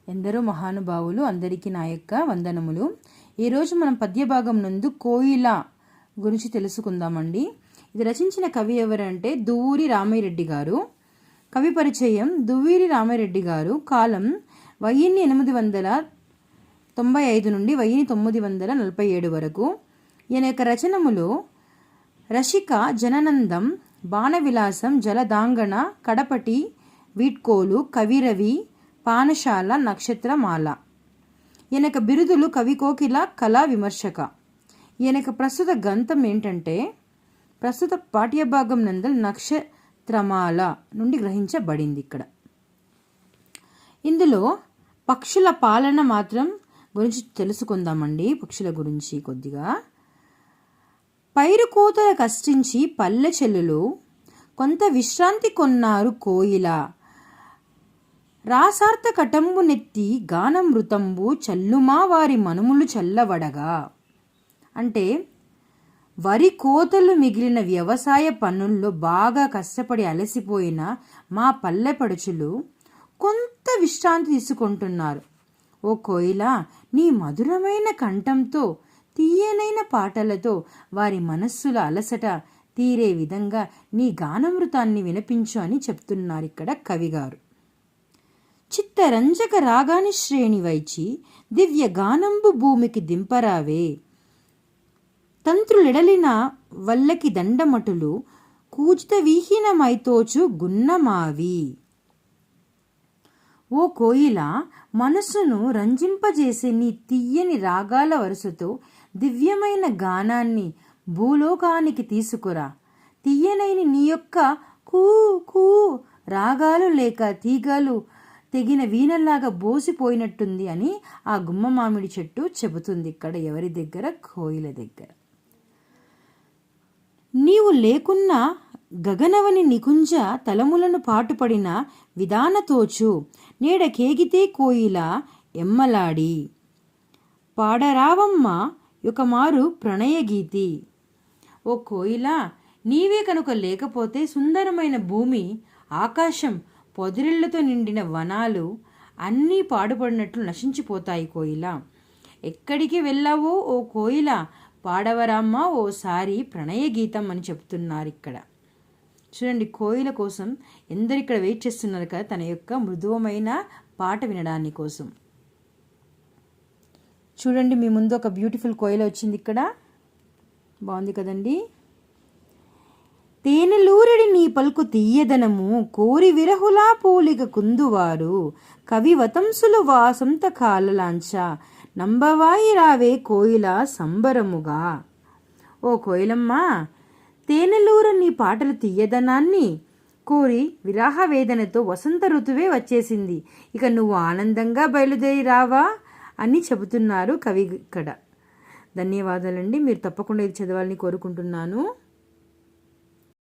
ఎందరో మహానుభావులు అందరికీ నా యొక్క వందనములు. ఈరోజు మనం పద్యభాగం నందు కోయిల గురించి తెలుసుకుందామండి. ఇది రచించిన కవి ఎవరంటే దువ్వూరి రామయ్యరెడ్డి గారు. కవి పరిచయం: దువ్వూరి రామయ్యరెడ్డి గారు కాలం 1895 నుండి 1947 వరకు. ఈయన యొక్క రచనములు రసిక, జననందం, బాణవిలాసం, జలదాంగణ, కడపటి, వీడ్కోలు, కవిరవి, పానశాల, నక్షత్రమాల. ఈయనక బిరుదులు కవికోకిల, కళా విమర్శక. ఈయనక ప్రస్తుత గ్రంథం ఏంటంటే ప్రస్తుత పాఠ్యభాగం నందల్ నక్షత్రమాల నుండి గ్రహించబడింది. ఇక్కడ ఇందులో పక్షుల పాలన మాత్రం గురించి తెలుసుకుందామండి. పక్షుల గురించి కొద్దిగా. పైరు కూతల కష్టించి పల్లె చెల్లులు కొంత విశ్రాంతి కొన్నారు కోయిల, రాసార్థ కటంబు నెత్తి గానమృతంబు చల్లుమా వారి మనుములు చల్లవడగా. అంటే వరి కోతలు మిగిలిన వ్యవసాయ పనుల్లో బాగా కష్టపడి అలసిపోయిన మా పల్లె పడుచులు కొంత విశ్రాంతి తీసుకుంటున్నారు. ఓ కోయిల, నీ మధురమైన కంఠంతో, తీయనైన పాటలతో వారి మనస్సుల అలసట తీరే విధంగా నీ గానమృతాన్ని వినిపించు అని చెప్తున్నారు ఇక్కడ కవిగారు. చిత్తరంజక రాగాని శ్రేణి వైచి దివ్య గానంబు భూమికి దింపరావే, తంత్రులెడలిన వల్లకి దండమటులు కూజిత విహీనమైతోచు గున్నమావి. ఓ కోయిల, మనస్సును రంజింపజేసే నీ తీయని రాగాల వరుసతో దివ్యమైన గానాన్ని భూలోకానికి తీసుకురా. తీయనైన నీ యొక్క కూ కూ రాగాలు లేక తీగలు తెగిన వీణల్లాగా బోసిపోయినట్టుంది అని ఆ గుమ్మ మామిడి చెట్టు చెబుతుంది. ఇక్కడ ఎవరి దగ్గర? కోయిల దగ్గర. నీవు లేకున్నా గగనవని నికుంజ తలములను పాటుపడిన విధానతోచు నేడ కేగితే కోయిల ఎమ్మలాడి, పాడరావమ్మ యొకమారు ప్రణయగీతి. ఓ కోయిల, నీవే కనుక లేకపోతే సుందరమైన భూమి, ఆకాశం, పొదిరిళ్లతో నిండిన వనాలు అన్నీ పాడుపడినట్లు నశించిపోతాయి. కోయిల, ఎక్కడికి వెళ్ళావో ఓ కోయిల, పాడవరామ్మ ఓసారి ప్రణయ గీతం అని చెప్తున్నారు ఇక్కడ. చూడండి, కోయిల కోసం ఎందరు ఇక్కడ వెయిట్ చేస్తున్నారు కదా, తన యొక్క మృదువమైన పాట వినడాని కోసం. చూడండి, మీ ముందు ఒక బ్యూటిఫుల్ కోయిల వచ్చింది. ఇక్కడ బాగుంది కదండి. తేనెలూరెడి నీ పలుకు తీయదనము కోరి విరహులా పోలిక కుందువారు కవి వతంసులు వాసంత కాలలాంచ నంబవాయి రావే కోయిల సంబరముగా. ఓ కోయిలమ్మ, తేనెలూర నీ పాటలు తీయదనాన్ని కోరి విరాహ వేదనతో వసంత ఋతువే వచ్చేసింది, ఇక నువ్వు ఆనందంగా బయలుదేరి రావా అని చెబుతున్నారు కవి ఇక్కడ. ధన్యవాదాలండి. మీరు తప్పకుండా ఇది చదవాలని కోరుకుంటున్నాను.